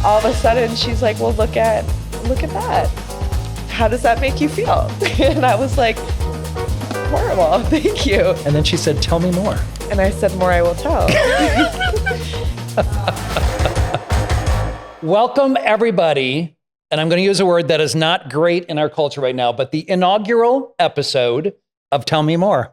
all of a sudden she's like, well, look at that. How does that make you feel? And I was like, horrible, thank you. And then she said, tell me more. And I said, more I will tell. Welcome, everybody. And I'm going to use a word that is not great in our culture right now, but the inaugural episode of Tell Me More.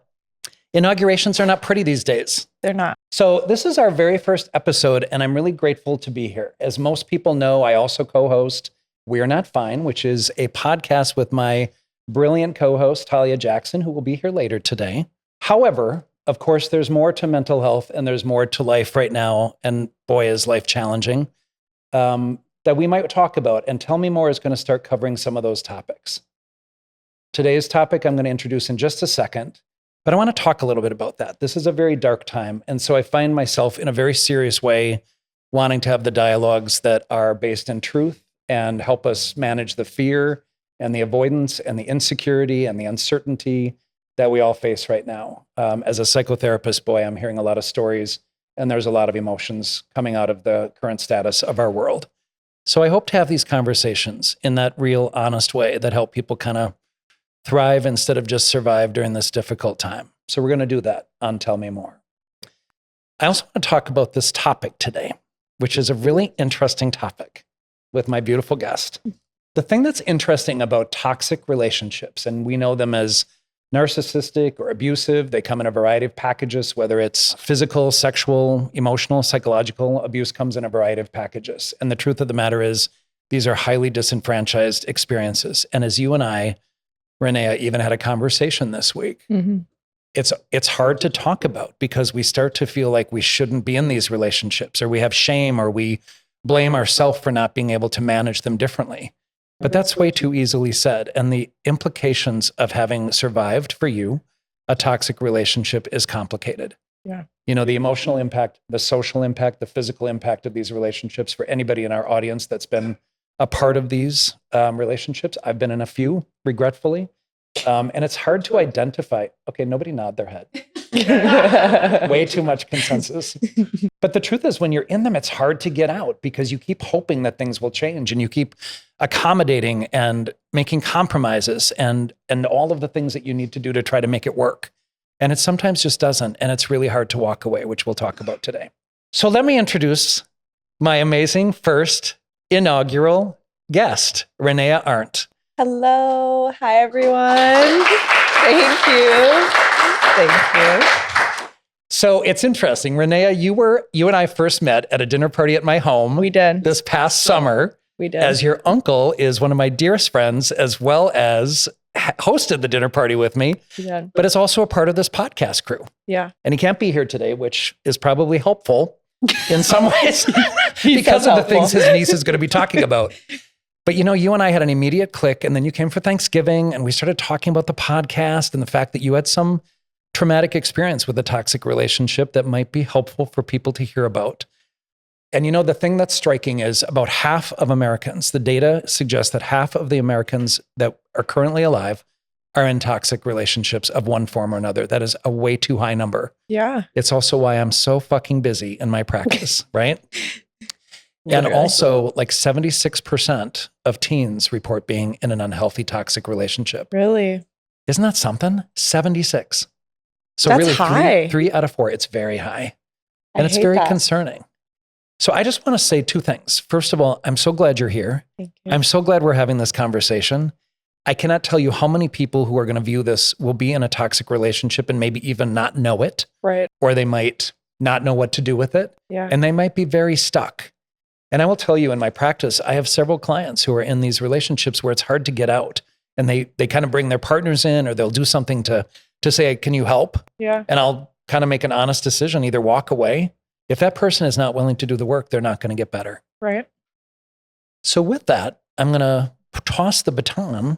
Inaugurations are not pretty these days. They're not. So this is our very first episode, and I'm really grateful to be here. As most people know, I also co-host We're Not Fine, which is a podcast with my brilliant co-host, Talia Jackson, who will be here later today. However, of course, there's more to mental health and there's more to life right now. And boy, is life challenging, that we might talk about. And Tell Me More is going to start covering some of those topics. Today's topic I'm going to introduce in just a second, but I want to talk a little bit about that. This is a very dark time. And so I find myself in a very serious way wanting to have the dialogues that are based in truth and help us manage the fear and the avoidance and the insecurity and the uncertainty that we all face right now. As a psychotherapist, boy, I'm hearing a lot of stories and there's a lot of emotions coming out of the current status of our world. So I hope to have these conversations in that real, honest way that help people kind of thrive instead of just survive during this difficult time. So we're going to do that on Tell Me More. I also want to talk about this topic today, which is a really interesting topic with my beautiful guest. The thing that's interesting about toxic relationships, and we know them as narcissistic or abusive, they come in a variety of packages, whether it's physical, sexual, emotional, psychological abuse comes in a variety of packages. And the truth of the matter is, these are highly disenfranchised experiences. And as you and I, Reneah, even had a conversation this week, it's hard to talk about because we start to feel like we shouldn't be in these relationships, or we have shame, or we blame ourselves for not being able to manage them differently. But that's way too easily said. And the implications of having survived for you a toxic relationship is complicated. Yeah. You know, the emotional impact, the social impact, the physical impact of these relationships for anybody in our audience that's been a part of these relationships. I've been in a few, regretfully. And it's hard to identify. Okay, nobody nod their head. Way too much consensus. But the truth is, when you're in them, it's hard to get out because you keep hoping that things will change and you keep accommodating and making compromises and all of the things that you need to do to try to make it work. And it sometimes just doesn't. And it's really hard to walk away, which we'll talk about today. So let me introduce my amazing first inaugural guest, Reneah Arndt. Hello. Hi, everyone. Thank you. Thank you. So it's interesting. Reneah, you and I first met at a dinner party at my home. We did. This past summer. We did. As your uncle is one of my dearest friends, as well as hosted the dinner party with me. Yeah. But is also a part of this podcast crew. Yeah. And he can't be here today, which is probably helpful in some ways because of the things his niece is going to be talking about. But you know, you and I had an immediate click, and then you came for Thanksgiving and we started talking about the podcast and the fact that you had some traumatic experience with a toxic relationship that might be helpful for people to hear about. And you know, the thing that's striking is about half of Americans, the data suggests that half of the Americans that are currently alive are in toxic relationships of one form or another. That is a way too high number. Yeah. It's also why I'm so fucking busy in my practice, right? And also, like 76% of teens report being in an unhealthy, toxic relationship. Really? Isn't that something? 76. So That's really high. Three out of four, it's very high. And it's very concerning. So I just want to say two things. First of all, I'm so glad you're here. Thank you. I'm so glad we're having this conversation. I cannot tell you how many people who are going to view this will be in a toxic relationship and maybe even not know it. Right. Or they might not know what to do with it. Yeah. And they might be very stuck. And I will tell you, in my practice, I have several clients who are in these relationships where it's hard to get out. And they kind of bring their partners in, or they'll do something to say, can you help? Yeah. And I'll kind of make an honest decision, either walk away. If that person is not willing to do the work, they're not going to get better. Right. So with that, I'm going to toss the baton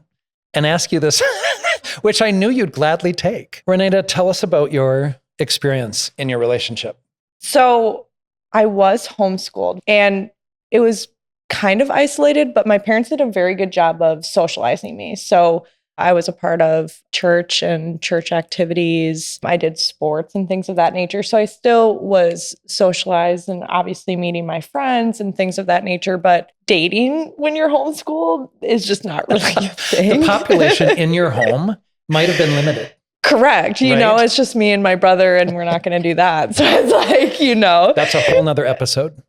and ask you this, which I knew you'd gladly take. Reneah, tell us about your experience in your relationship. So I was homeschooled and it was kind of isolated, but my parents did a very good job of socializing me. So I was a part of church and church activities. I did sports and things of that nature. So I still was socialized and obviously meeting my friends and things of that nature. But dating when you're homeschooled is just not really a thing. The population in your home might have been limited. Correct. You know, it's just me and my brother, and we're not going to do that. So it's like, you know. That's a whole nother episode.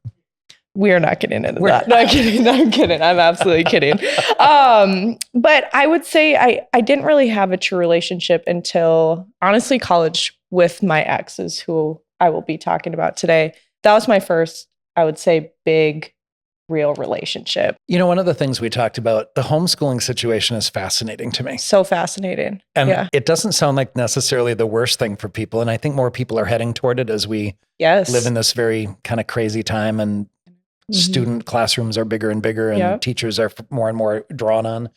We're not getting into that. No, I'm kidding. I'm kidding. I'm absolutely kidding. But I would say I didn't really have a true relationship until, honestly, college with my exes, who I will be talking about today. That was my first, I would say, big, real relationship. You know, one of the things we talked about, the homeschooling situation is fascinating to me. So fascinating. And it doesn't sound like necessarily the worst thing for people. And I think more people are heading toward it as we live in this very kind of crazy time, and student classrooms are bigger and bigger, and teachers are more and more drawn on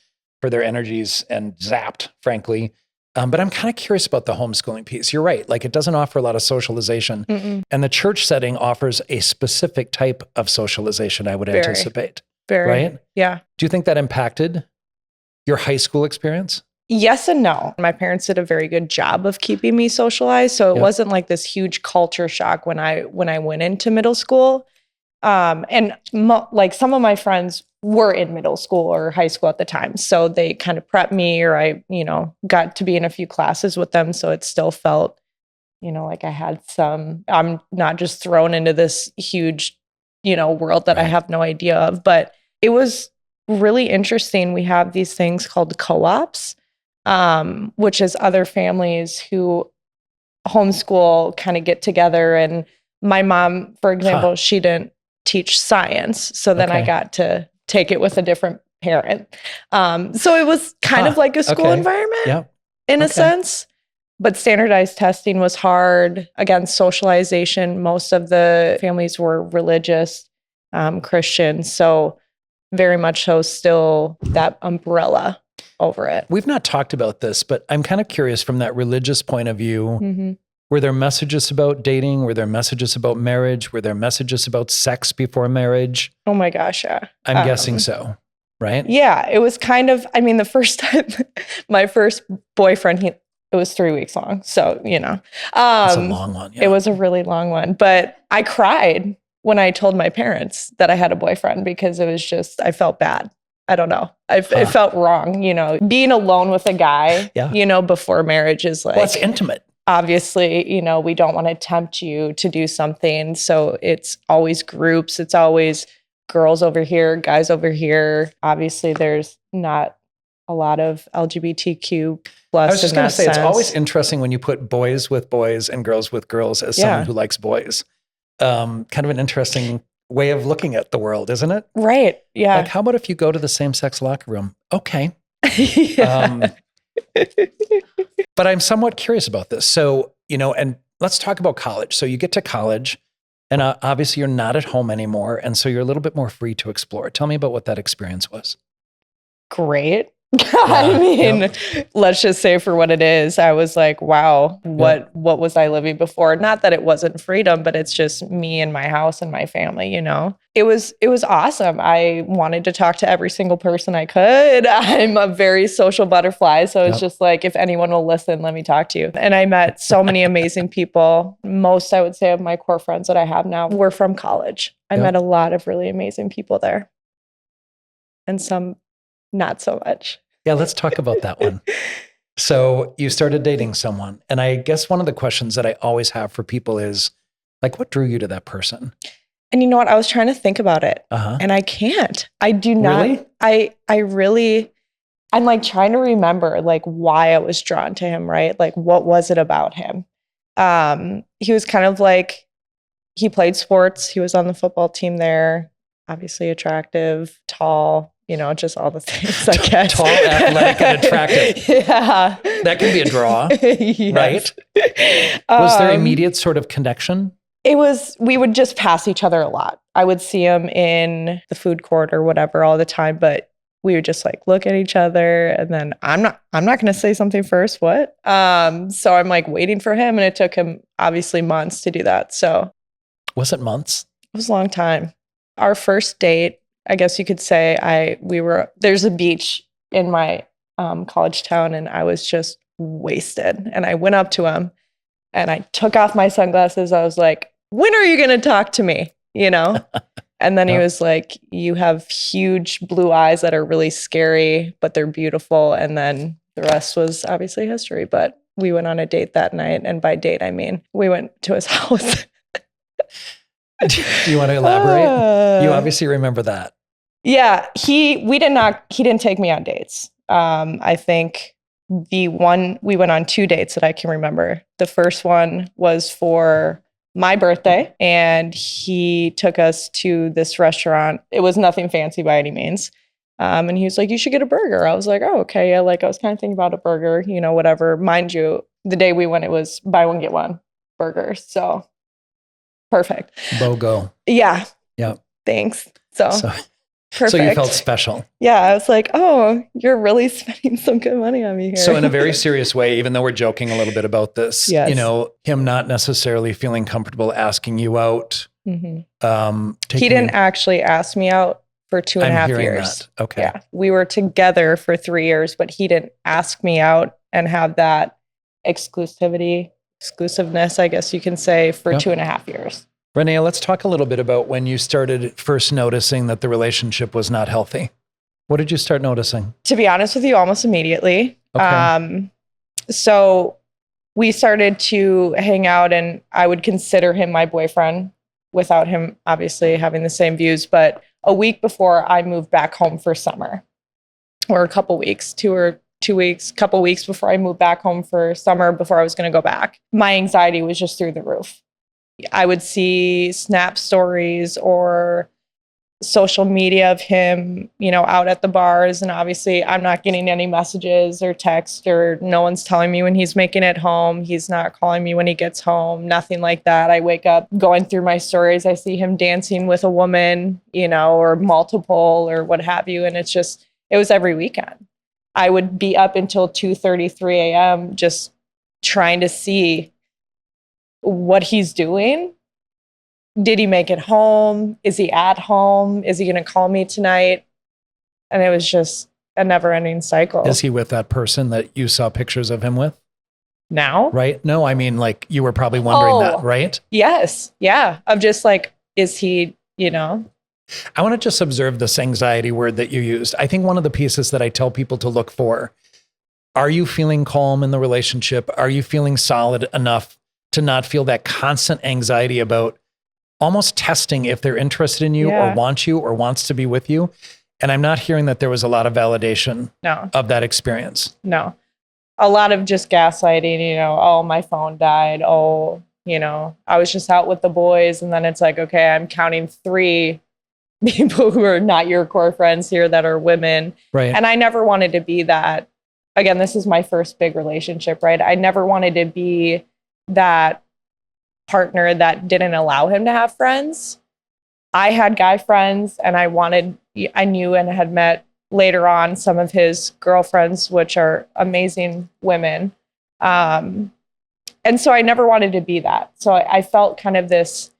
for their energies and zapped, frankly. But I'm kind of curious about the homeschooling piece. You're right. Like, it doesn't offer a lot of socialization. And the church setting offers a specific type of socialization, I would anticipate. Right? Yeah. Do you think that impacted your high school experience? Yes and no. My parents did a very good job of keeping me socialized. So it wasn't like this huge culture shock when I went into middle school. Like some of my friends were in middle school or high school at the time. So they kind of prepped me, or I, got to be in a few classes with them. So it still felt, like I had I'm not just thrown into this huge, world that I have no idea of, but it was really interesting. We have these things called co-ops, which is other families who homeschool kind of get together. And my mom, for example, she didn't teach science. So then I got to take it with a different parent. So it was kind of like a school environment in a sense, but standardized testing was hard. Again, socialization, most of the families were religious, Christian. So very much so still that umbrella over it. We've not talked about this, but I'm kind of curious from that religious point of view. Were there messages about dating? Were there messages about marriage? Were there messages about sex before marriage? Oh my gosh, yeah. I'm guessing so, right? Yeah, it was kind of, the first time, my first boyfriend, it was 3 weeks long. So, It's a long one. Yeah. It was a really long one. But I cried when I told my parents that I had a boyfriend, because it was just, I felt bad. I don't know. It felt wrong, being alone with a guy, before marriage is like. Well, it's intimate. Obviously, we don't want to tempt you to do something. So it's always groups. It's always girls over here, guys over here. Obviously, there's not a lot of LGBTQ plus. I was just going to say, it's always interesting when you put boys with boys and girls with girls as someone who likes boys. Kind of an interesting way of looking at the world, isn't it? Right. Yeah. Like, how about if you go to the same-sex locker room? Okay. But I'm somewhat curious about this. So, and let's talk about college. So you get to college, and obviously you're not at home anymore. And so you're a little bit more free to explore. Tell me about what that experience was. Great. Let's just say for what it is, I was like, wow, what was I living before? Not that it wasn't freedom, but it's just me and my house and my family, It was awesome. I wanted to talk to every single person I could. I'm a very social butterfly. So it's just like, if anyone will listen, let me talk to you. And I met so many amazing people. Most, I would say, of my core friends that I have now were from college. I met a lot of really amazing people there. And some not so much. Yeah, let's talk about that one. So you started dating someone. And I guess one of the questions that I always have for people is, like, what drew you to that person? And you know what? I was trying to think about it. And I can't. I do not. Really? I'm like trying to remember like why I was drawn to him, right? Like, what was it about him? He was kind of like, he played sports. He was on the football team there. Obviously attractive, tall, just all the things, I guess. Tall, athletic, and attractive. Yeah. That can be a draw, right? Was there immediate sort of connection? We would just pass each other a lot. I would see him in the food court or whatever all the time, but we would just like look at each other, and then I'm not going to say something first. What? So I'm like waiting for him, and it took him obviously months to do that. So was it months? It was a long time. Our first date, I guess you could say, there's a beach in my college town, and I was just wasted. And I went up to him and I took off my sunglasses. I was like, when are you going to talk to me? You know? And then he was like, you have huge blue eyes that are really scary, but they're beautiful. And then the rest was obviously history. But we went on a date that night. And by date, I mean, we went to his house. Do you want to elaborate? You obviously remember that. Yeah, he didn't take me on dates. I think we went on 2 dates that I can remember. The first one was for my birthday, and he took us to this restaurant. It was nothing fancy by any means. And he was like, you should get a burger. I was like, oh, okay. Yeah, like I was kind of thinking about a burger, you know, whatever. Mind you, the day we went, it was buy one, get one burgers. So perfect. BOGO. Yeah. Yeah. Thanks. So perfect. So you felt special. Yeah. I was like, oh, you're really spending some good money on me here. So in a very serious way, even though we're joking a little bit about this, Yes. you know, him not necessarily feeling comfortable asking you out. Mm-hmm. He didn't actually ask me out for 2.5 years. That. Okay. Yeah. We were together for 3 years, but he didn't ask me out and have that exclusiveness, I guess you can say, for 2.5 years. Reneah, let's talk a little bit about when you started first noticing that the relationship was not healthy. What did you start noticing? To be honest with you, almost immediately. Okay. So we started to hang out, and I would consider him my boyfriend without him obviously having the same views. But a week before I moved back home for summer, or a couple weeks, 2 weeks, couple weeks before I moved back home for summer, before I was going to go back, my anxiety was just through the roof. I would see Snap stories or social media of him, you know, out at the bars. And obviously I'm not getting any messages or text, or no one's telling me when he's making it home. He's not calling me when he gets home, nothing like that. I wake up going through my stories. I see him dancing with a woman, you know, or multiple or what have you. And it was every weekend. I would be up until 2:33 a.m. just trying to see what he's doing. Did he make it home? Is he at home? Is he going to call me tonight? And it was just a never-ending cycle. Is he with that person that you saw pictures of him with? Now? Right? No, I mean, like, you were probably wondering that, right? Yes. Yeah. Of just like, is he, you know? I want to just observe this anxiety word that you used. I think one of the pieces that I tell people to look for, are you feeling calm in the relationship? Are you feeling solid enough to not feel that constant anxiety about almost testing if they're interested in you or want you or wants to be with you? And I'm not hearing that there was a lot of validation of that experience. No. A lot of just gaslighting, you know, oh, my phone died. Oh, you know, I was just out with the boys. And then it's like, okay, I'm counting 3 people who are not your core friends here that are women. Right. And I never wanted to be that. Again, this is my first big relationship, right? I never wanted to be that partner that didn't allow him to have friends. I had guy friends, and I knew and had met later on some of his girlfriends, which are amazing women. And so I never wanted to be that. So I felt kind of this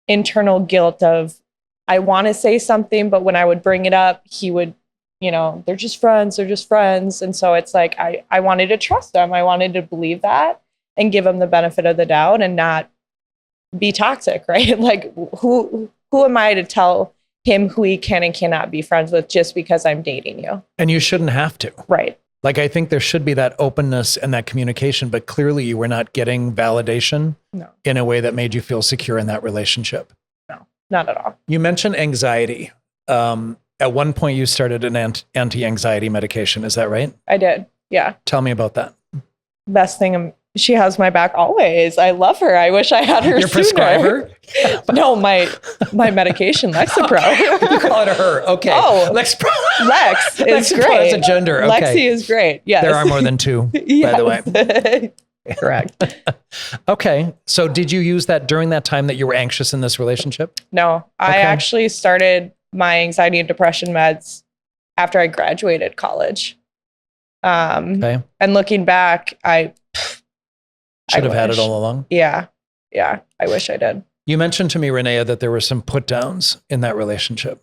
internal guilt of, I want to say something, but when I would bring it up, he would, you know, they're just friends. And so it's like, I wanted to trust him. I wanted to believe that and give him the benefit of the doubt and not be toxic, right? Like, who am I to tell him who he can and cannot be friends with just because I'm dating you? And you shouldn't have to. Right. Like, I think there should be that openness and that communication, but clearly you were not getting validation in a way that made you feel secure in that relationship. No, not at all. You mentioned anxiety. At one point you started an anti-anxiety medication. Is that right? I did. Yeah. Tell me about that. Best thing. She has my back always. I love her. I wish I had her Your sooner. prescriber? No, my medication, Lexapro. You call it her. Okay. Oh, Lexapro. Lex is Lexapro great. is a gender. Okay. Lexi is great. Yes. There are more than 2, by the way. Correct. Okay. So did you use that during that time that you were anxious in this relationship? No, I actually started my anxiety and depression meds after I graduated college. And looking back, I should have had it all along. Yeah. Yeah. I wish I did. You mentioned to me, Reneah, that there were some put downs in that relationship.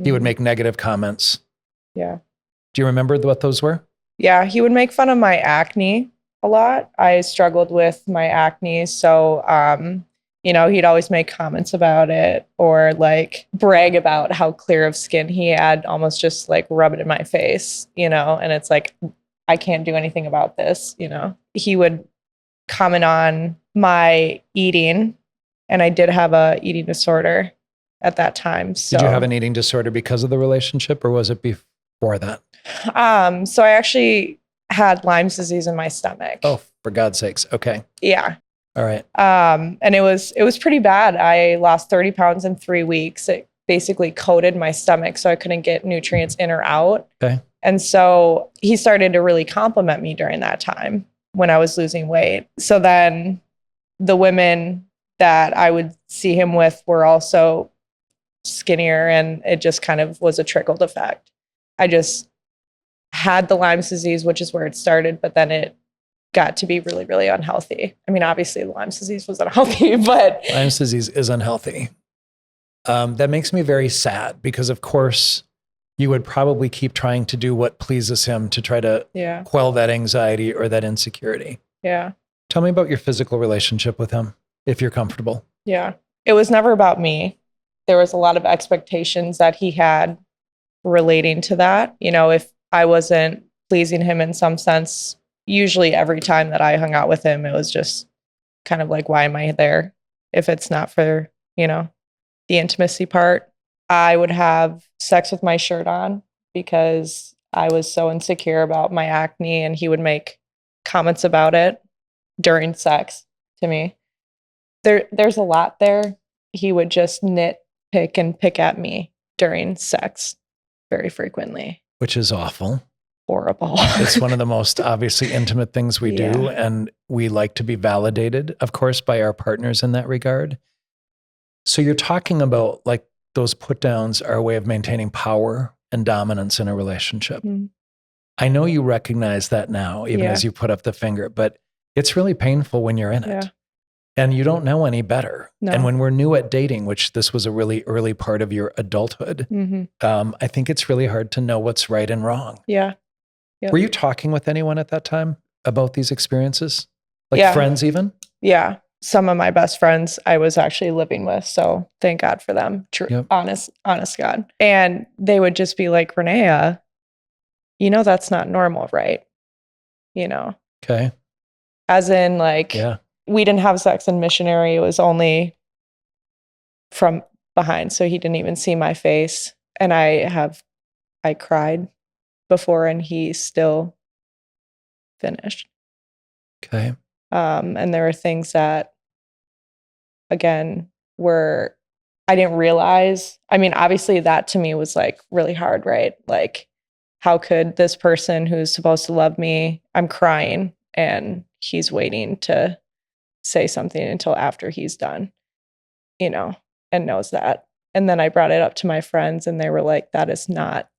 He would make negative comments. Yeah. Do you remember what those were? Yeah, he would make fun of my acne a lot. I struggled with my acne, so he'd always make comments about it or like brag about how clear of skin he had, almost just like rub it in my face, and it's like I can't do anything about this. He would comment on my eating, and I did have a eating disorder at that time. So Did you have an eating disorder because of the relationship, or was it before that? So I actually had Lyme's disease in my stomach. Oh, for God's sakes. Okay. Yeah. All right. And it was pretty bad. I lost 30 pounds in 3 weeks. It basically coated my stomach so I couldn't get nutrients in or out. Okay. And so he started to really compliment me during that time when I was losing weight. So then the women that I would see him with were also skinnier, and it just kind of was a trickled effect. I just had the Lyme's disease, which is where it started, but then it got to be really, really unhealthy. I mean, obviously Lyme's disease was unhealthy, but Lyme's disease is unhealthy. That makes me very sad because, of course, you would probably keep trying to do what pleases him to try to quell that anxiety or that insecurity. Yeah. Tell me about your physical relationship with him, if you're comfortable. Yeah. It was never about me. There was a lot of expectations that he had relating to that. If I wasn't pleasing him in some sense, usually every time that I hung out with him, it was just kind of like, why am I there if it's not for, the intimacy part? I would have sex with my shirt on because I was so insecure about my acne, and he would make comments about it during sex to me. There's a lot there. He would just nitpick and pick at me during sex very frequently. Which is awful. Horrible. It's one of the most obviously intimate things we do. And we like to be validated, of course, by our partners in that regard. So you're talking about like those put downs are a way of maintaining power and dominance in a relationship. Mm. I know you recognize that now, even as you put up the finger, but it's really painful when you're in it. And you don't know any better. No. And when we're new at dating, which this was a really early part of your adulthood, I think it's really hard to know what's right and wrong. Yeah. Yep. Were you talking with anyone at that time about these experiences? Like friends even? Yeah. Some of my best friends I was actually living with. So thank God for them. Honest God. And they would just be like, Reneah, that's not normal, right? Okay. As in like, we didn't have sex in missionary. It was only from behind. So he didn't even see my face. And I cried before, and he still finished. Okay. And there were things that, again, I didn't realize. I mean, obviously that to me was like really hard, right? Like, how could this person who's supposed to love me, I'm crying, and he's waiting to say something until after he's done, and knows that. And then I brought it up to my friends, and they were like, that is not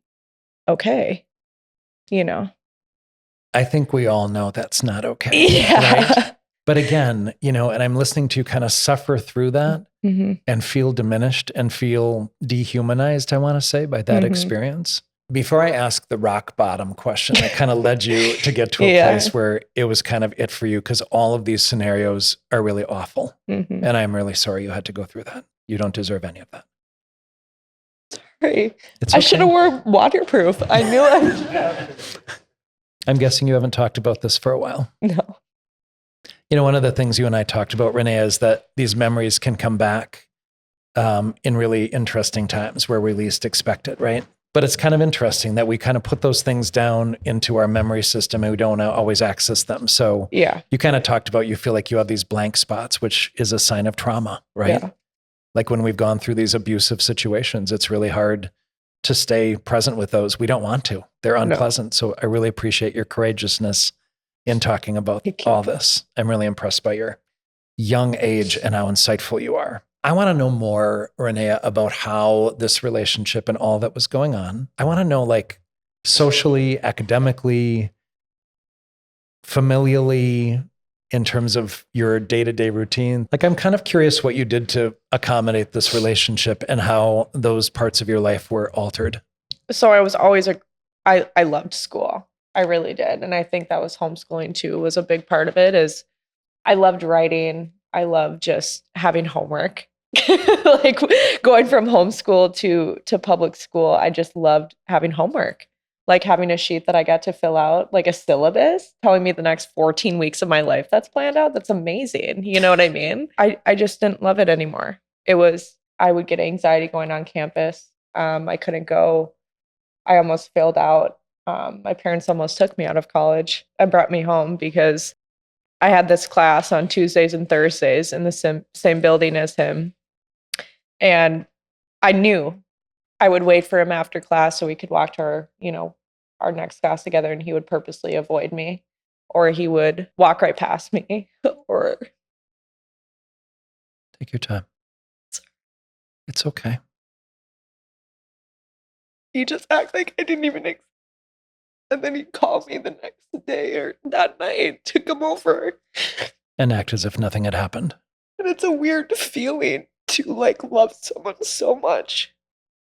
okay. I think we all know that's not okay. Yeah. Right? But again, and I'm listening to you kind of suffer through that and feel diminished and feel dehumanized, I want to say, by that experience. Before I ask the rock bottom question that kind of led you to get to a place where it was kind of it for you, because all of these scenarios are really awful. And I'm really sorry you had to go through that. You don't deserve any of that. Sorry. I should have worn waterproof. I knew I'm guessing you haven't talked about this for a while. No. One of the things you and I talked about, Reneah, is that these memories can come back in really interesting times where we least expect it, right? But it's kind of interesting that we kind of put those things down into our memory system and we don't always access them. So you kind of talked about, you feel like you have these blank spots, which is a sign of trauma, right? Yeah. Like when we've gone through these abusive situations, it's really hard to stay present with those. We don't want to. They're unpleasant. No. So I really appreciate your courageousness in talking about all this. I'm really impressed by your young age and how insightful you are. I want to know more, Reneah, about how this relationship and all that was going on. I want to know, like, socially, academically, familially, in terms of your day-to-day routine. Like, I'm kind of curious what you did to accommodate this relationship and how those parts of your life were altered. So I was always I loved school. I really did. And I think that was homeschooling too, was a big part of it. Is I loved writing. I loved just having homework. Like going from homeschool to public school, I just loved having homework. Like having a sheet that I got to fill out, like a syllabus telling me the next 14 weeks of my life that's planned out. That's amazing. You know what I mean? I just didn't love it anymore. I would get anxiety going on campus. I couldn't go. I almost failed out. My parents almost took me out of college and brought me home because I had this class on Tuesdays and Thursdays in the same building as him. And I knew I would wait for him after class so we could walk to our next class together, and he would purposely avoid me, or he would walk right past me, or Take your time. It's okay. he just act like I didn't even exist. And then he'd call me the next day or that night to come over. And act as if nothing had happened. And it's a weird feeling to like love someone so much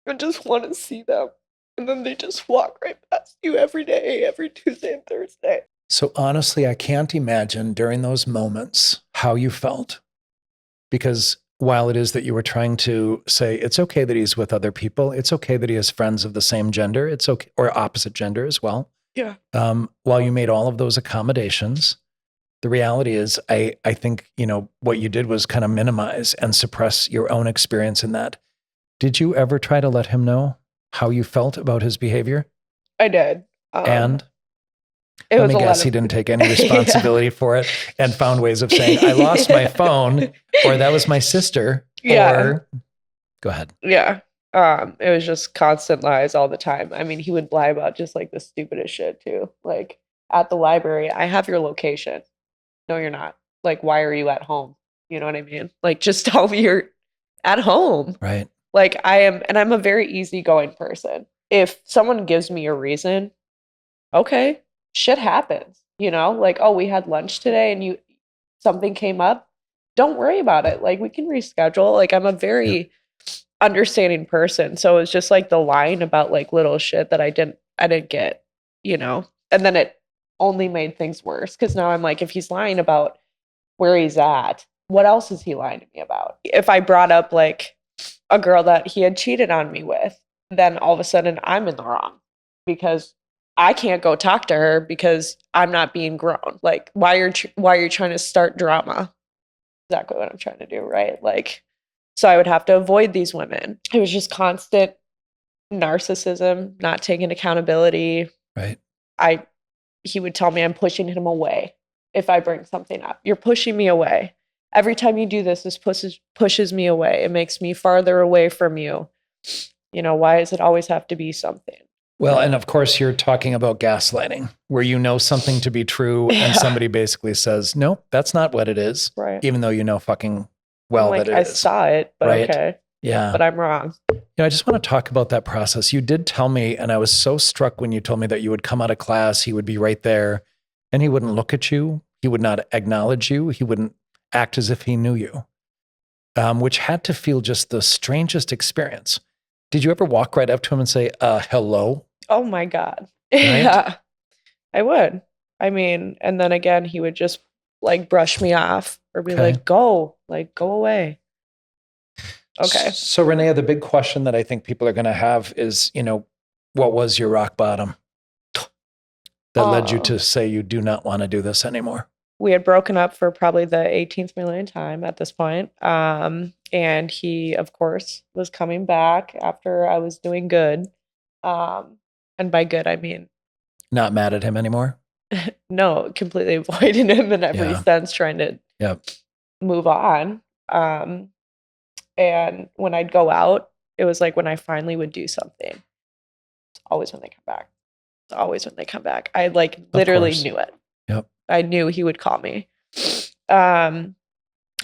and just want to see them. And then they just walk right past you every day, every Tuesday and Thursday. So honestly, I can't imagine during those moments how you felt. Because while it is that you were trying to say, it's okay that he's with other people, it's okay that he has friends of the same gender, it's okay, or opposite gender as well. Yeah. While you made all of those accommodations, the reality is, I think, what you did was kind of minimize and suppress your own experience in that. Did you ever try to let him know how you felt about his behavior? I did. And it let was me guess, he didn't take any responsibility for it and found ways of saying, I lost my phone, or that was my sister. Yeah. Or go ahead. Yeah. It was just constant lies all the time. I mean, he would lie about just like the stupidest shit too. Like at the library, I have your location. No, you're not. Like, why are you at home? You know what I mean? Like, just tell me you're at home. Right. Like I'm a very easygoing person. If someone gives me a reason, okay, shit happens, like, oh, we had lunch today and something came up. Don't worry about it. Like, we can reschedule. Like, I'm a very understanding person. So it's just like the lying about like little shit that I didn't get, and then it only made things worse. Cause now I'm like, if he's lying about where he's at, what else is he lying to me about? If I brought up like a girl that he had cheated on me with, then all of a sudden I'm in the wrong because I can't go talk to her because I'm not being grown. Like, why are you trying to start drama? Exactly what I'm trying to do, right? Like, so I would have to avoid these women. It was just constant narcissism, not taking accountability. Right. He would tell me I'm pushing him away if I bring something up. You're pushing me away. Every time you do this pushes me away. It makes me farther away from you. Why does it always have to be something? Well, and of course you're talking about gaslighting, where you know something to be true and somebody basically says, no, that's not what it is. Right. Even though you know fucking well that it is. I saw it, but right? Okay. Yeah. But I'm wrong. I just want to talk about that process. You did tell me, and I was so struck when you told me that you would come out of class, he would be right there, and he wouldn't look at you. He would not acknowledge you. He wouldn't act as if he knew you, which had to feel just the strangest experience. Did you ever walk right up to him and say, hello? Oh my God. Right? Yeah, I would. I mean, and then again, he would just like brush me off or be like, go away. Okay. So Reneah, the big question that I think people are going to have is, what was your rock bottom that led you to say you do not want to do this anymore? We had broken up for probably the 18th million time at this point. And he, of course, was coming back after I was doing good. And by good, I mean... Not mad at him anymore? No, completely avoiding him in every sense, trying to move on. And when I'd go out, it was like when I finally would do something. It's always when they come back. It's always when they come back. I like literally knew it. Yep. I knew he would call me. And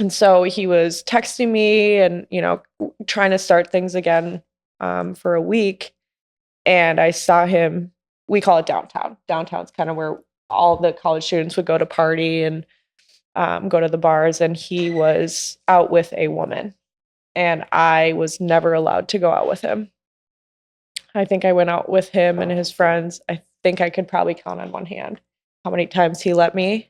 so he was texting me and, trying to start things again for a week. And I saw him, we call it downtown. Downtown's kind of where all the college students would go to party and go to the bars. And he was out with a woman. And I was never allowed to go out with him. I think I went out with him and his friends, think I could probably count on one hand how many times he let me.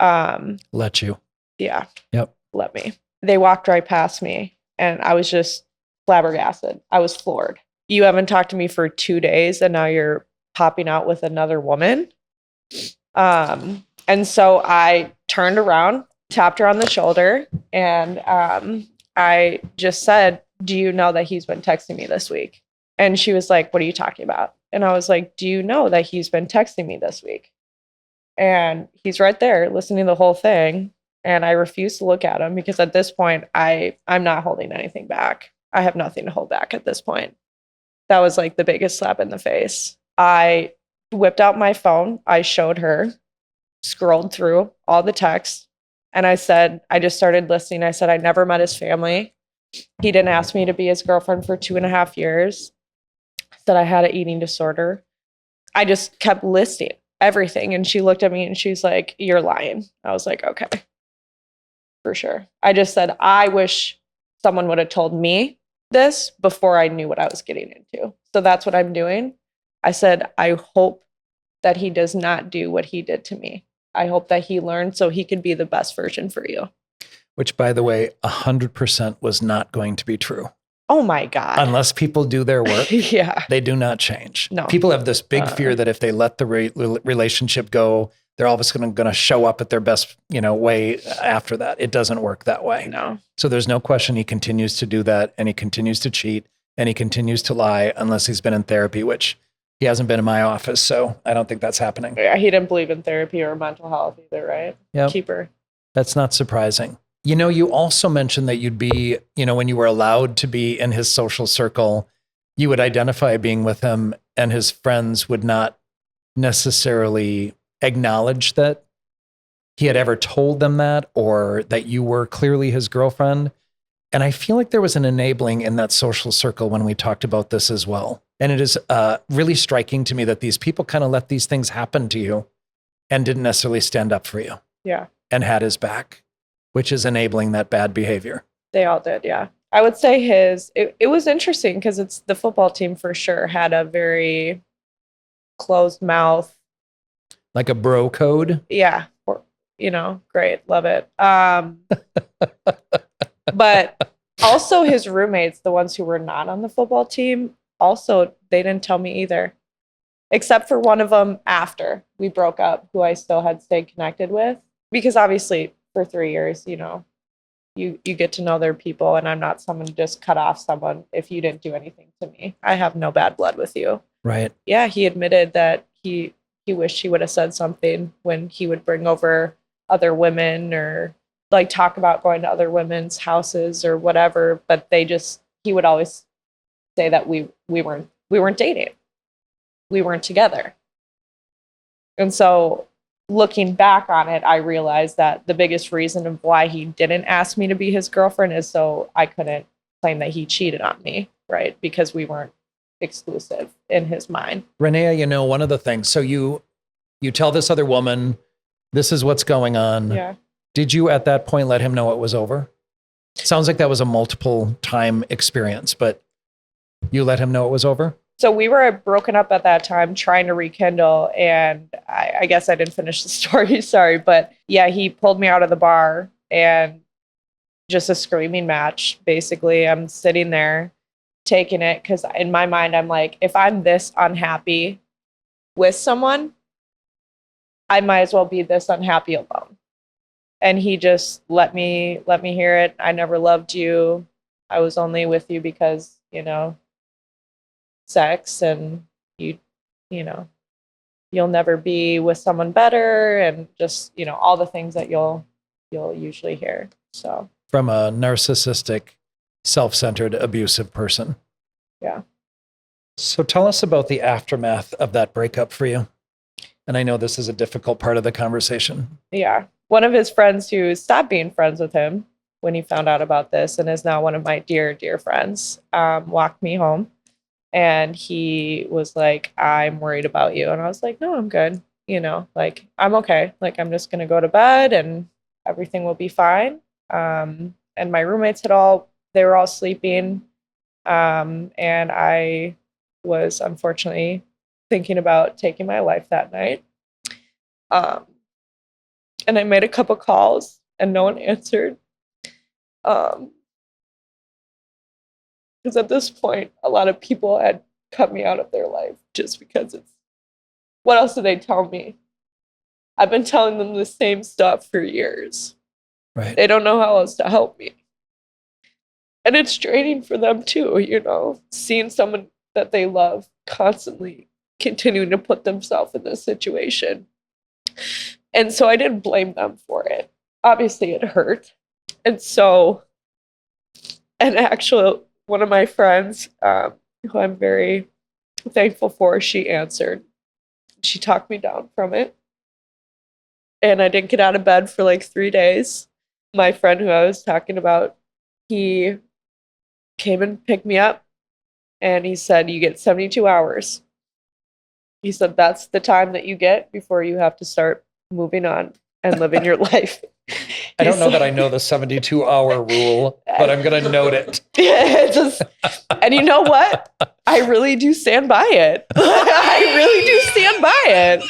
Let you. Yeah. Yep. Let me. They walked right past me and I was just flabbergasted. I was floored. You haven't talked to me for 2 days and now you're popping out with another woman. And so I turned around, tapped her on the shoulder, and I just said, do you know that he's been texting me this week? And she was like, what are you talking about? And I was like, do you know that he's been texting me this week? And he's right there listening to the whole thing. And I refuse to look at him because at this point, I'm not holding anything back. I have nothing to hold back at this point. That was like the biggest slap in the face. I whipped out my phone. I showed her, scrolled through all the texts. And I said, I just started listening. I said, I never met his family. He didn't ask me to be his girlfriend for 2.5 years. That I had an eating disorder. I just kept listing everything. And she looked at me and she's like, you're lying. I was like, okay, for sure. I just said, I wish someone would have told me this before I knew what I was getting into. So that's what I'm doing. I said, I hope that he does not do what he did to me. I hope that he learned so he could be the best version for you. Which, by the way, 100% was not going to be true. Oh my God. Unless people do their work, yeah, they do not change. No. People have this big fear that if they let the relationship go, they're all of a sudden going to show up at their best, way after that. It doesn't work that way. No. So there's no question he continues to do that, and he continues to cheat, and he continues to lie unless he's been in therapy, which he hasn't been in my office. So I don't think that's happening. Yeah, he didn't believe in therapy or mental health either, right? Yeah. Keeper. That's not surprising. You also mentioned that you'd be, when you were allowed to be in his social circle, you would identify being with him and his friends would not necessarily acknowledge that he had ever told them that or that you were clearly his girlfriend. And I feel like there was an enabling in that social circle when we talked about this as well. And it is really striking to me that these people kind of let these things happen to you and didn't necessarily stand up for you. Yeah. And had his back, which is enabling that bad behavior. They all did, yeah. I would say it was interesting because it's the football team for sure had a very closed mouth. Like a bro code? Yeah. Great. Love it. But also his roommates, the ones who were not on the football team, also, they didn't tell me either. Except for one of them after we broke up, who I still had stayed connected with. Because obviously for 3 years, you get to know their people, and I'm not someone to just cut off someone if you didn't do anything to me. I have no bad blood with you. Right. Yeah, he admitted that he wished he would have said something when he would bring over other women or like talk about going to other women's houses or whatever, but he would always say that we weren't dating. We weren't together. And so looking back on it, I realized that the biggest reason of why he didn't ask me to be his girlfriend is so I couldn't claim that he cheated on me, right? Because we weren't exclusive in his mind. Reneah, one of the things, so you tell this other woman, this is what's going on. Yeah. Did you at that point let him know it was over? Sounds like that was a multiple time experience, but you let him know it was over? So we were broken up at that time, trying to rekindle. And I guess I didn't finish the story. Sorry. But yeah, he pulled me out of the bar and just a screaming match. Basically, I'm sitting there taking it because in my mind, I'm like, if I'm this unhappy with someone, I might as well be this unhappy alone. And he just let me hear it. I never loved you. I was only with you because, sex, and you'll never be with someone better, and just all the things that you'll usually hear. So from a narcissistic, self-centered, abusive person. Yeah. So tell us about the aftermath of that breakup for you. And I know this is a difficult part of the conversation. Yeah. One of his friends who stopped being friends with him when he found out about this and is now one of my dear, dear friends, walked me home. And he was like, I'm worried about you. And I was like, no, I'm good. I'm okay. Like, I'm just going to go to bed and everything will be fine. And my roommates they were all sleeping. And I was unfortunately thinking about taking my life that night. And I made a couple calls and no one answered. Because at this point, a lot of people had cut me out of their life just because what else do they tell me? I've been telling them the same stuff for years. Right. They don't know how else to help me. And it's draining for them too, seeing someone that they love constantly continuing to put themselves in this situation. And so I didn't blame them for it. Obviously, it hurt. And actually, one of my friends, who I'm very thankful for, she answered. She talked me down from it. And I didn't get out of bed for like 3 days. My friend who I was talking about, he came and picked me up. And he said, you get 72 hours. He said, that's the time that you get before you have to start moving on and living your life. I don't know that I know the 72-hour rule, but I'm going to note it. And you know what? I really do stand by it. I really do stand by it.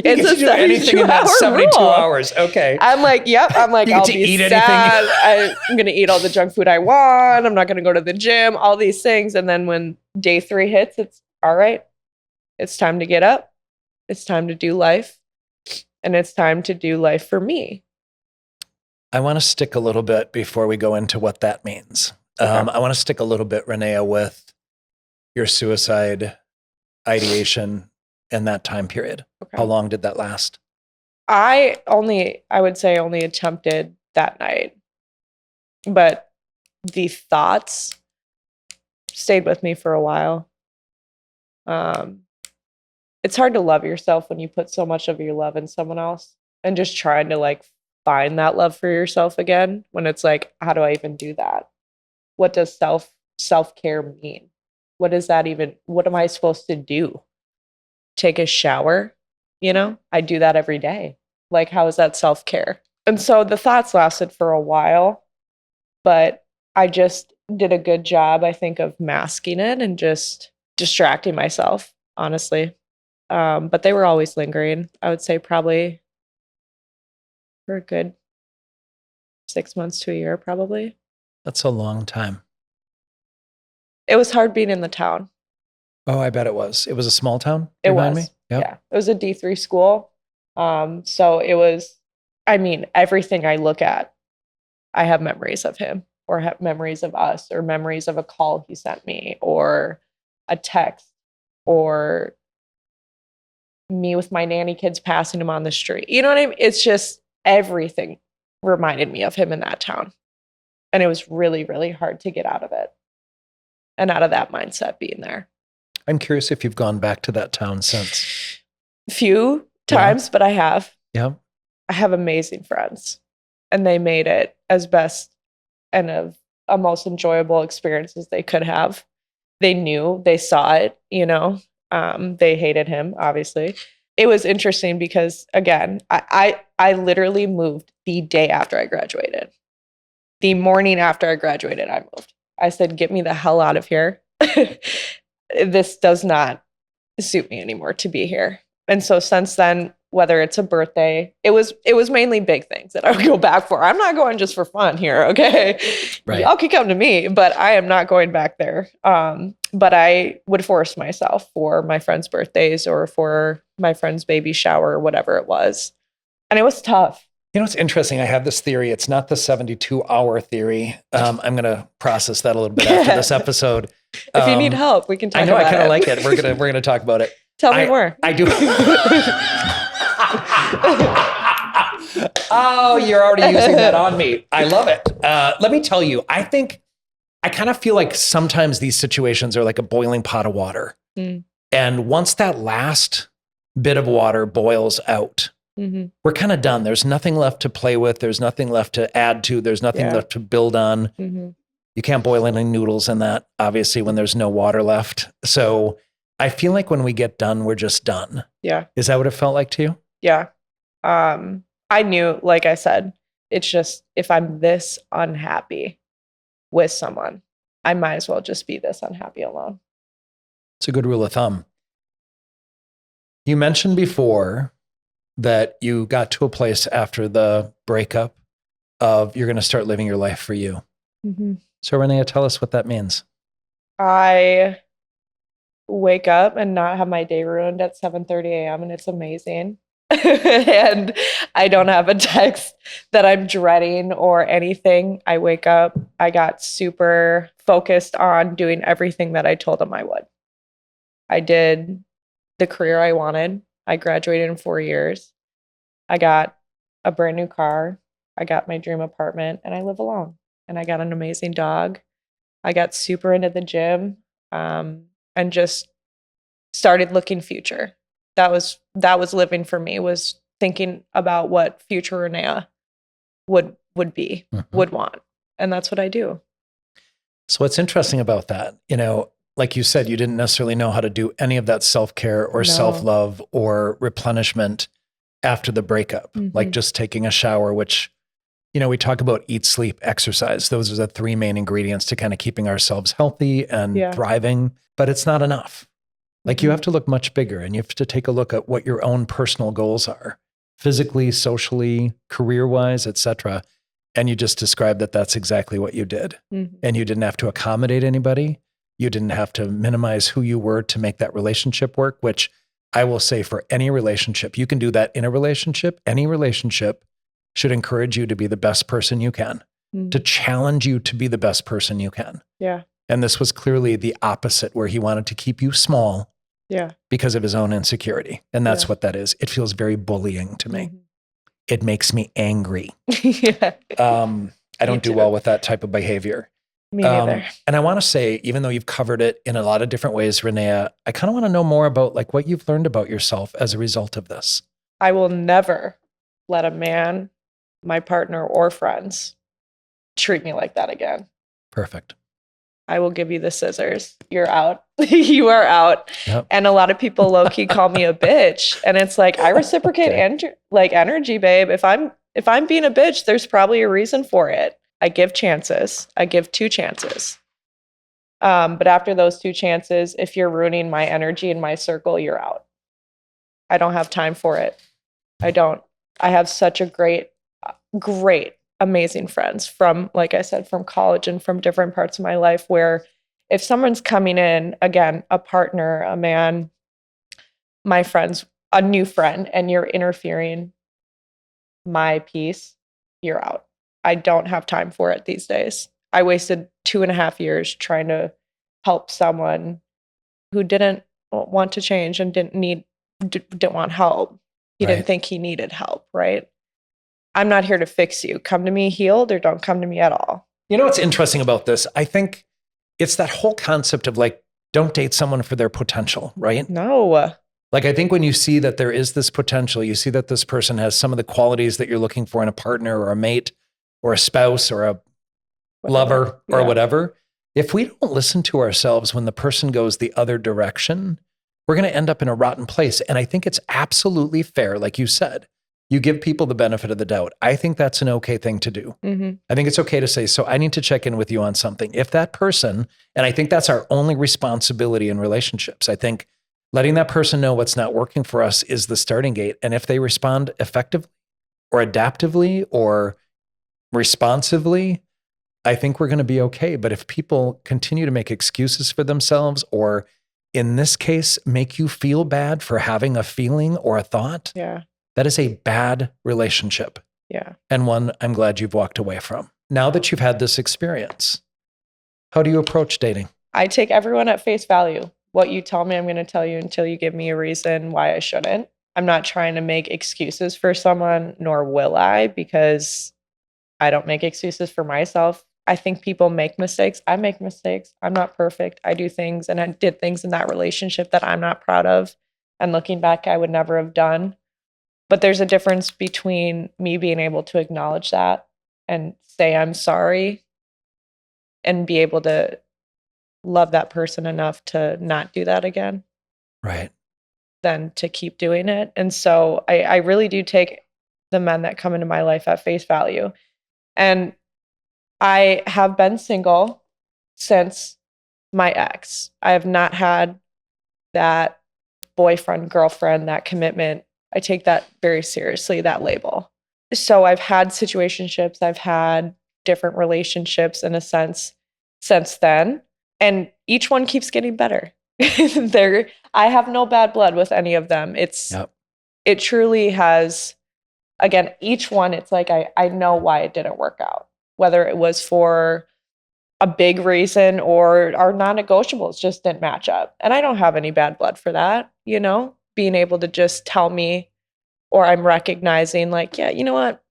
It's a do anything in that 72 rule. hours. Okay. I'm like, yep. I'm like, I'll be sad. I'm going to eat all the junk food I want. I'm not going to go to the gym, all these things. And then when day 3 hits, it's all right. It's time to get up. It's time to do life. And it's time to do life for me. I want to stick a little bit before we go into what that means. Okay. I want to stick a little bit, Reneah, with your suicide ideation in that time period. Okay. How long did that last? I would say only attempted that night, but the thoughts stayed with me for a while. It's hard to love yourself when you put so much of your love in someone else, and just trying to like find that love for yourself again, when it's like, how do I even do that? What does self-care mean? What does that even, what am I supposed to do? Take a shower? I do that every day. Like, how is that self-care? And so the thoughts lasted for a while, but I just did a good job, I think, of masking it and just distracting myself, honestly. But they were always lingering. I would say probably for a good 6 months to a year, probably. That's a long time. It was hard being in the town. Oh, I bet it was. It was a small town? It was. Me? Yep. Yeah. It was a D3 school. So it was, everything I look at, I have memories of him, or have memories of us, or memories of a call he sent me, or a text, or me with my nanny kids passing him on the street. You know what I mean? It's just everything reminded me of him in that town. And it was really, really hard to get out of it and out of that mindset being there. I'm curious if you've gone back to that town since. Few times, but I have. Yeah. I have amazing friends, and they made it as best and a most enjoyable experience as they could have. They knew, they saw it, they hated him, obviously. It was interesting because, again, I literally moved the day after I graduated. The morning after I graduated, I moved. I said, get me the hell out of here. This does not suit me anymore to be here. And so since then, whether it's a birthday, it was mainly big things that I would go back for. I'm not going just for fun here, okay? Right. Y'all can come to me, but I am not going back there. But I would force myself for my friends' birthdays or for my friend's baby shower or whatever it was. And it was tough. It's interesting. I have this theory. It's not the 72-hour theory. I'm going to process that a little bit after this episode. If you need help, we can talk about it. I kind of like it. We're gonna talk about it. Tell me more. I do. Oh, you're already using that on me. I love it. Let me tell you, I kind of feel like sometimes these situations are like a boiling pot of water. Mm. And once that last bit of water boils out, we're kind of done. There's nothing left to play with. There's nothing left to add to. There's nothing left to build on. Mm-hmm. You can't boil any noodles in that, obviously, when there's no water left. So I feel like when we get done, we're just done. Yeah. Is that what it felt like to you? Yeah. I knew, like I said, it's just, if I'm this unhappy with someone, I might as well just be this unhappy alone. It's a good rule of thumb. You mentioned before that you got to a place after the breakup of you're going to start living your life for you. Mm-hmm. So Reneah, tell us what that means. I wake up and not have my day ruined at 7:30 a.m. and it's amazing. And I don't have a text that I'm dreading or anything. I wake up, I got super focused on doing everything that I told him I would. I did the career I wanted. I graduated in 4 years. I got a brand new car. I got my dream apartment and I live alone. And I got an amazing dog. I got super into the gym and just started looking future. That was living for me, was thinking about what future Reneah would be, would want. And that's what I do. So what's interesting about that, like you said, you didn't necessarily know how to do any of that self-care or self-love or replenishment after the breakup, like just taking a shower, which, we talk about eat, sleep, exercise. Those are the three main ingredients to kind of keeping ourselves healthy and thriving, but it's not enough. Like you have to look much bigger and you have to take a look at what your own personal goals are, physically, socially, career-wise, etc. And you just described that that's exactly what you did. And you didn't have to accommodate anybody. You didn't have to minimize who you were to make that relationship work, which I will say for any relationship, you can do that in a relationship. Any relationship should encourage you to be the best person you can, to challenge you to be the best person you can. Yeah. And this was clearly the opposite, where he wanted to keep you small because of his own insecurity. And that's what that is. It feels very bullying to me. It makes me angry. I don't do well with that type of behavior. Me neither. And I want to say, even though you've covered it in a lot of different ways, Reneah, I kind of want to know more about like what you've learned about yourself as a result of this. I will never let a man, my partner, or friends treat me like that again. Perfect. I will give you the scissors. You're out. You are out. Yep. And a lot of people low-key call me a bitch. And it's like, I reciprocate energy, babe. If I'm being a bitch, there's probably a reason for it. I give chances. I give 2 chances. But after those 2 chances, if you're ruining my energy in my circle, you're out. I don't have time for it. I don't. I have such a great, amazing friends from, like I said, from college and from different parts of my life, where if someone's coming in, again, a partner, a man, my friends, a new friend, and you're interfering my peace, you're out. I don't have time for it these days. I wasted 2.5 years trying to help someone who didn't want to change and didn't want help. He didn't think he needed help, right? I'm not here to fix you. Come to me healed or don't come to me at all. You know what's interesting about this? I think it's that whole concept of like, don't date someone for their potential, right? No. Like, I think when you see that there is this potential, you see that this person has some of the qualities that you're looking for in a partner or a mate or a spouse or a lover or whatever. If we don't listen to ourselves when the person goes the other direction, we're going to end up in a rotten place. And I think it's absolutely fair. Like you said, you give people the benefit of the doubt. I think that's an okay thing to do. I think it's okay to say, so I need to check in with you on something. If that person, and I think that's our only responsibility in relationships. I think letting that person know what's not working for us is the starting gate. And if they respond effectively or adaptively or responsively, I think we're going to be okay. But if people continue to make excuses for themselves, or in this case, make you feel bad for having a feeling or a thought, that is a bad relationship. And one I'm glad you've walked away from. Now that you've had this experience, how do you approach dating? I take everyone at face value. What you tell me, I'm going to tell you until you give me a reason why I shouldn't. I'm not trying to make excuses for someone, nor will I, because I don't make excuses for myself. I think people make mistakes. I make mistakes. I'm not perfect. I do things, and I did things in that relationship that I'm not proud of. And looking back, I would never have done. But there's a difference between me being able to acknowledge that and say I'm sorry and be able to love that person enough to not do that again. Right. Than to keep doing it. And so I really do take the men that come into my life at face value. And I have been single since my ex. I have not had that boyfriend, girlfriend, that commitment, I take that very seriously, that label. So I've had situationships, I've had different relationships in a sense since then, and each one keeps getting better. I have no bad blood with any of them. It truly has, again, each one, it's like I know why it didn't work out, whether it was for a big reason or our non-negotiables just didn't match up. And I don't have any bad blood for that, being able to just tell me, or I'm recognizing like, yeah, you know what?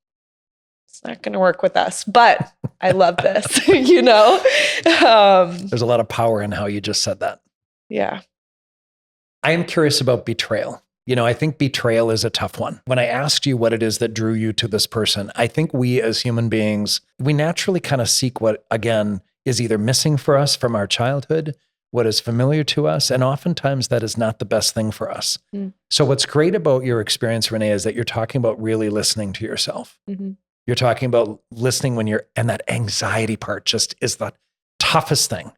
It's not going to work with us, but I love this, There's a lot of power in how you just said that. Yeah. I am curious about betrayal. I think betrayal is a tough one. When I asked you what it is that drew you to this person, I think we as human beings, we naturally kind of seek what, again, is either missing for us from our childhood, what is familiar to us, and oftentimes that is not the best thing for us. Mm. So what's great about your experience, Reneah, is that you're talking about really listening to yourself. Mm-hmm. You're talking about listening and that anxiety part just is the toughest thing.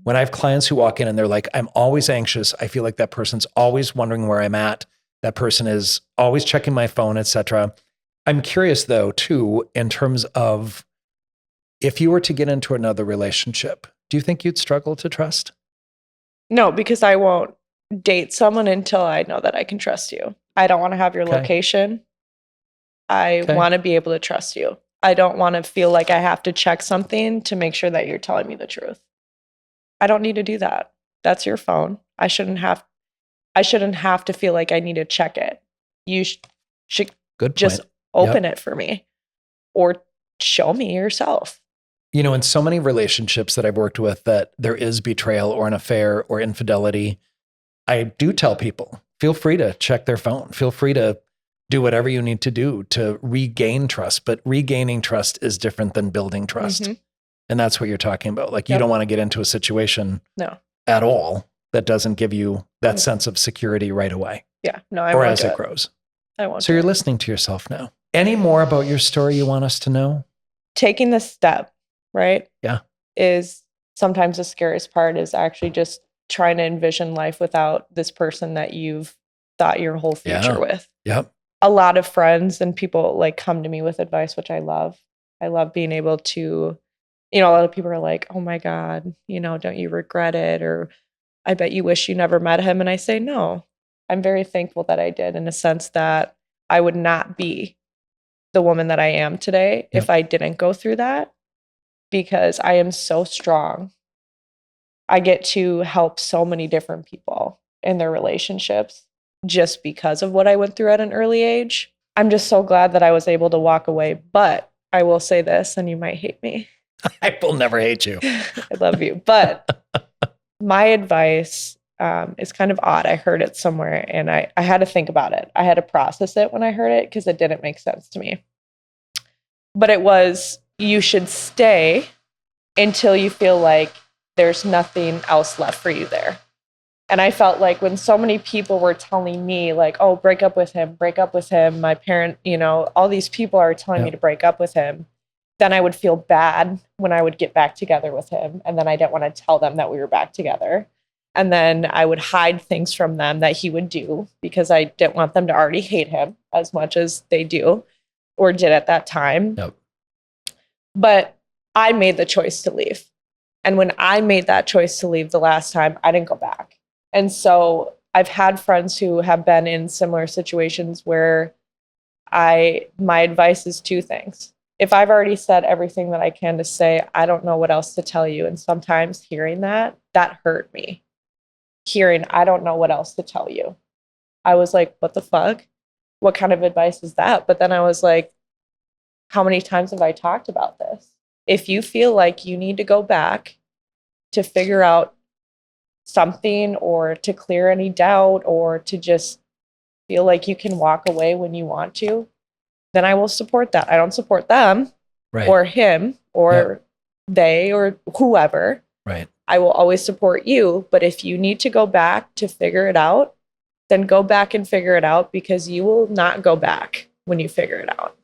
When I have clients who walk in and they're like, I'm always anxious. I feel like that person's always wondering where I'm at. That person is always checking my phone, etc. I'm curious though, too, in terms of if you were to get into another relationship, do you think you'd struggle to trust? No, because I won't date someone until I know that I can trust you. I don't want to have your location. I want to be able to trust you. I don't want to feel like I have to check something to make sure that you're telling me the truth. I don't need to do that. That's your phone. I shouldn't have to feel like I need to check it. You should just open it for me or show me yourself. In so many relationships that I've worked with that there is betrayal or an affair or infidelity, I do tell people, feel free to check their phone. Feel free to do whatever you need to do to regain trust. But regaining trust is different than building trust. Mm-hmm. And that's what you're talking about. Like you don't want to get into a situation at all that doesn't give you that sense of security right away. Yeah, no, I or won't as do it grows. I won't. So you're listening to yourself now. Any more about your story you want us to know? Taking this step, right? Yeah. Is sometimes the scariest part is actually just trying to envision life without this person that you've thought your whole future with. Yep. A lot of friends and people like come to me with advice, which I love. I love being able to, a lot of people are like, oh my God, don't you regret it? Or I bet you wish you never met him. And I say, no, I'm very thankful that I did, in a sense that I would not be the woman that I am today if I didn't go through that, because I am so strong. I get to help so many different people in their relationships just because of what I went through at an early age. I'm just so glad that I was able to walk away. But I will say this, and you might hate me. I will never hate you. I love you. But my advice is kind of odd. I heard it somewhere and I had to think about it. I had to process it when I heard it because it didn't make sense to me. But it was, you should stay until you feel like there's nothing else left for you there. And I felt like when so many people were telling me like, oh, break up with him, my parent, all these people are telling me to break up with him. Then I would feel bad when I would get back together with him. And then I didn't want to tell them that we were back together. And then I would hide things from them that he would do because I didn't want them to already hate him as much as they do or did at that time. Yep. But I made the choice to leave. And when I made that choice to leave the last time, I didn't go back. And so I've had friends who have been in similar situations where my advice is two things. If I've already said everything that I can to say, I don't know what else to tell you. And sometimes hearing that hurt me. Hearing, I don't know what else to tell you. I was like, what the fuck? What kind of advice is that? But then I was like, how many times have I talked about this? If you feel like you need to go back to figure out something or to clear any doubt or to just feel like you can walk away when you want to, then I will support that. I don't support them or him or they or whoever. Right. I will always support you. But if you need to go back to figure it out, then go back and figure it out, because you will not go back when you figure it out.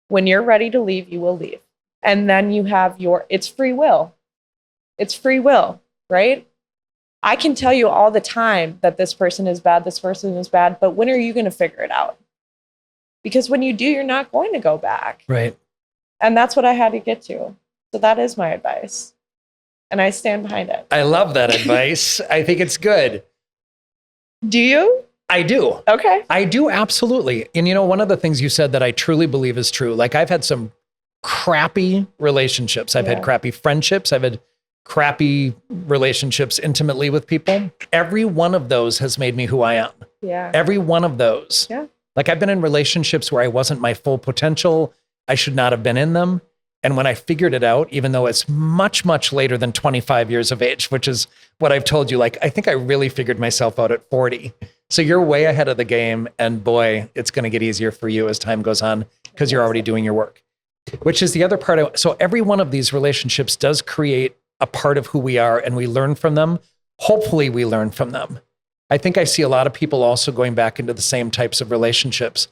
When you're ready to leave, you will leave. And then you have it's free will. It's free will, right? I can tell you all the time that this person is bad, but when are you going to figure it out? Because when you do, you're not going to go back. Right. And that's what I had to get to. So that is my advice. And I stand behind it. I love that advice. I think it's good. Do you? I do. Okay. I do, absolutely. And one of the things you said that I truly believe is true, like I've had some crappy relationships. I've had crappy friendships. I've had crappy relationships intimately with people. Every one of those has made me who I am. Yeah. Every one of those. Yeah. Like I've been in relationships where I wasn't my full potential. I should not have been in them. And when I figured it out, even though it's much, much later than 25 years of age, which is what I've told you, like, I think I really figured myself out at 40. So you're way ahead of the game. And boy, it's going to get easier for you as time goes on because you're already doing your work, which is the other part. So every one of these relationships does create a part of who we are, and we learn from them. Hopefully we learn from them. I think I see a lot of people also going back into the same types of relationships.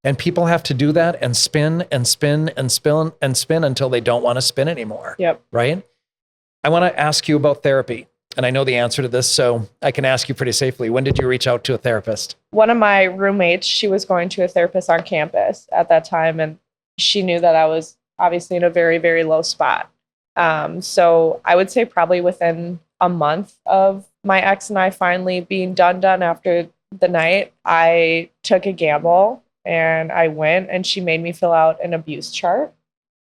And people have to do that and spin and spin and spin and spin until they don't want to spin anymore. Yep. Right? I want to ask you about therapy. And I know the answer to this, so I can ask you pretty safely. When did you reach out to a therapist? One of my roommates, she was going to a therapist on campus at that time, and she knew that I was obviously in a very, very low spot. So I would say probably within a month of my ex and I finally being done after the night, I took a gamble. And I went, and she made me fill out an abuse chart.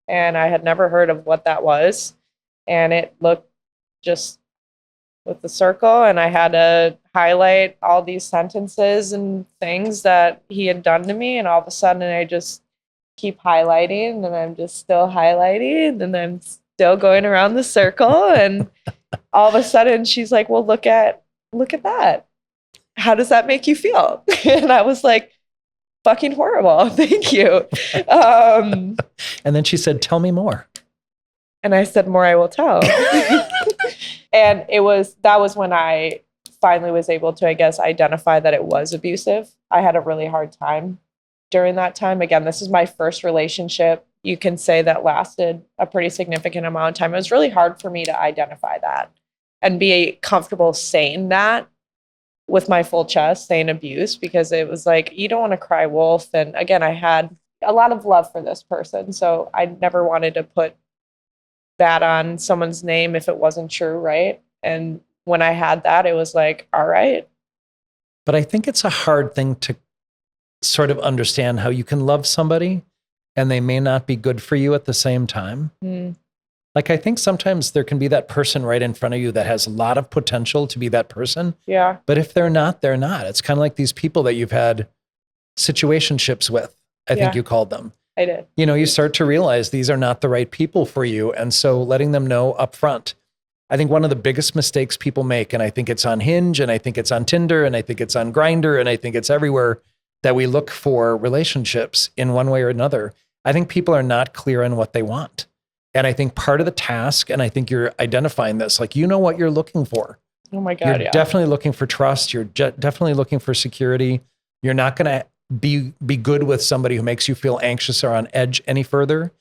And I had never heard of what that was. And it looked just with the circle, and I had to highlight all these sentences and things that he had done to me. And all of a sudden I just keep highlighting, and I'm just still highlighting, and I'm still going around the circle. And all of a sudden she's like, well, look at that. How does that make you feel? And I was like, fucking horrible. Thank you. And then she said, tell me more. And I said, more I will tell. And that was when I finally was able to, I guess, identify that it was abusive. I had a really hard time during that time. Again, this is my first relationship. You can say that lasted a pretty significant amount of time. It was really hard for me to identify that and be comfortable saying that with my full chest, saying abuse, because it was like, you don't want to cry wolf. And again, I had a lot of love for this person. So I never wanted to put that on someone's name if it wasn't true, right? And when I had that, it was like, all right. But I think it's a hard thing to sort of understand how you can love somebody and they may not be good for you at the same time. Like, I think sometimes there can be that person right in front of you that has a lot of potential to be that person. Yeah. But if they're not, they're not. It's kind of like these people that you've had situationships with, I think you called them. I did. You start to realize these are not the right people for you. And so letting them know up front. I think one of the biggest mistakes people make, and I think it's on Hinge, and I think it's on Tinder, and I think it's on Grindr, and I think it's everywhere that we look for relationships in one way or another. I think people are not clear on what they want. And I think part of the task, and I think you're identifying this, like, you know what you're looking for. Oh my God. You're definitely looking for trust. You're definitely looking for security. You're not going to be good with somebody who makes you feel anxious or on edge any further.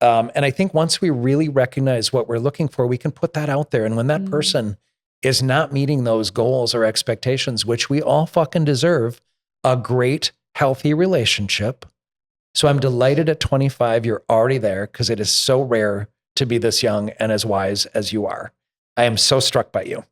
And I think once we really recognize what we're looking for, we can put that out there. And when that person is not meeting those goals or expectations, which we all fucking deserve, a great, healthy relationship. So I'm delighted at 25, you're already there, because it is so rare to be this young and as wise as you are. I am so struck by you.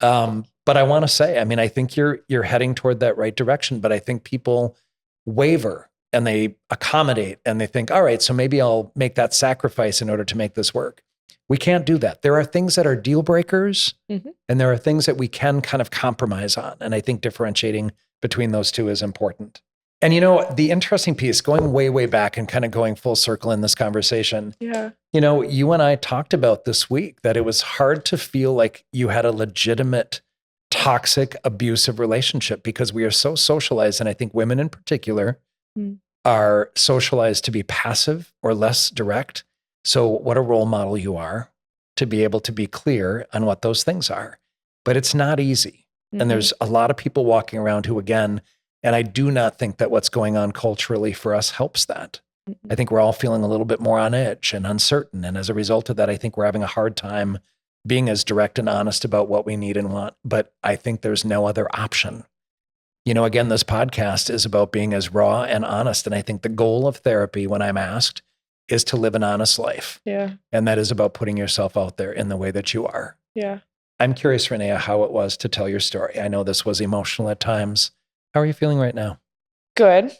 But I want to say, I mean, I think you're heading toward that right direction, but I think people waver and they accommodate and they think, all right, so maybe I'll make that sacrifice in order to make this work. We can't do that. There are things that are deal breakers and there are things that we can kind of compromise on. And I think differentiating between those two is important. And the interesting piece, going way, way back and kind of going full circle in this conversation, you and I talked about this week that it was hard to feel like you had a legitimate, toxic, abusive relationship because we are so socialized. And I think women in particular are socialized to be passive or less direct. So what a role model you are to be able to be clear on what those things are. But it's not easy. And there's a lot of people walking around who, again, and I do not think that what's going on culturally for us helps that. I think we're all feeling a little bit more on edge and uncertain. And as a result of that, I think we're having a hard time being as direct and honest about what we need and want. But I think there's no other option. Again, this podcast is about being as raw and honest. And I think the goal of therapy, when I'm asked, is to live an honest life. Yeah. And that is about putting yourself out there in the way that you are. Yeah. I'm curious, Reneah, how it was to tell your story. I know this was emotional at times. How are you feeling right now? Good.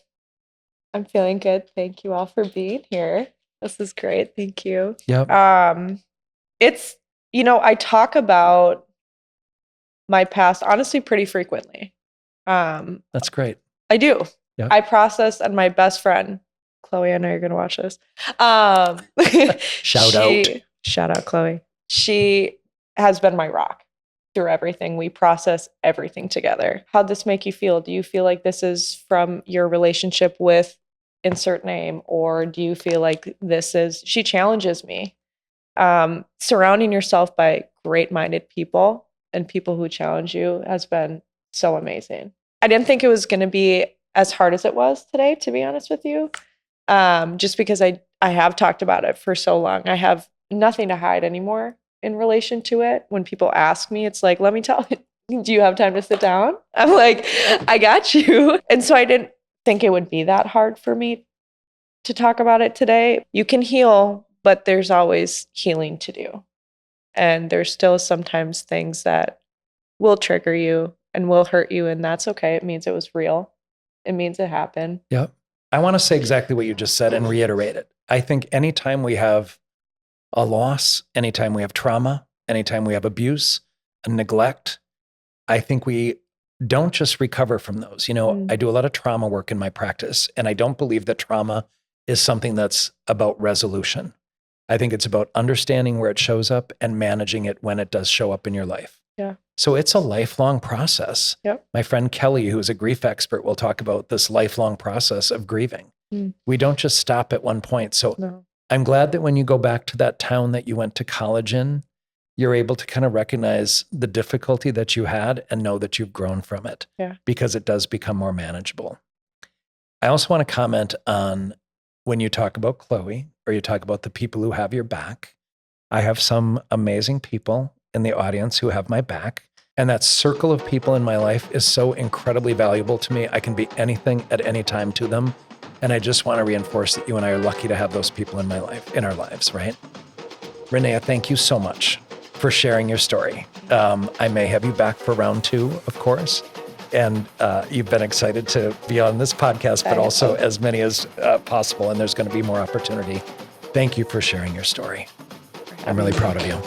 I'm feeling good. Thank you all for being here. This is great. Thank you. Yep. It's, I talk about my past honestly pretty frequently. That's great. I do. Yep. I process, and my best friend, Chloe, I know you're going to watch this. Shout out, Chloe. She has been my rock through everything. We process everything together. How'd this make you feel? Do you feel like this is from your relationship with insert name, or do you feel like she challenges me? Surrounding yourself by great-minded people and people who challenge you has been so amazing. I didn't think it was going to be as hard as it was today, to be honest with you. Just because I have talked about it for so long. I have nothing to hide anymore in relation to it. When people ask me, it's like, let me tell you, do you have time to sit down? I'm like, I got you. And so I didn't think it would be that hard for me to talk about it today. You can heal, but there's always healing to do. And there's still sometimes things that will trigger you and will hurt you. And that's okay. It means it was real. It means it happened. Yep. I want to say exactly what you just said and reiterate it. I think anytime we have a loss, anytime we have trauma, anytime we have abuse, a neglect, I think we don't just recover from those. I do a lot of trauma work in my practice, and I don't believe that trauma is something that's about resolution. I think it's about understanding where it shows up and managing it when it does show up in your life. Yeah. So it's a lifelong process. Yep. My friend Kelly, who's a grief expert, will talk about this lifelong process of grieving. We don't just stop at one point. So No. I'm glad that when you go back to that town that you went to college in, you're able to kind of recognize the difficulty that you had and know that you've grown from it. Yeah. Because it does become more manageable. I also want to comment on when you talk about Chloe, or you talk about the people who have your back. I have some amazing people in the audience who have my back. And that circle of people in my life is so incredibly valuable to me. I can be anything at any time to them. And I just want to reinforce that you and I are lucky to have those people in our lives, right? Reneah, thank you so much for sharing your story. I may have you back for round 2, of course. And you've been excited to be on this podcast, but also as many as possible. And there's going to be more opportunity. Thank you for sharing your story. I'm really proud of you.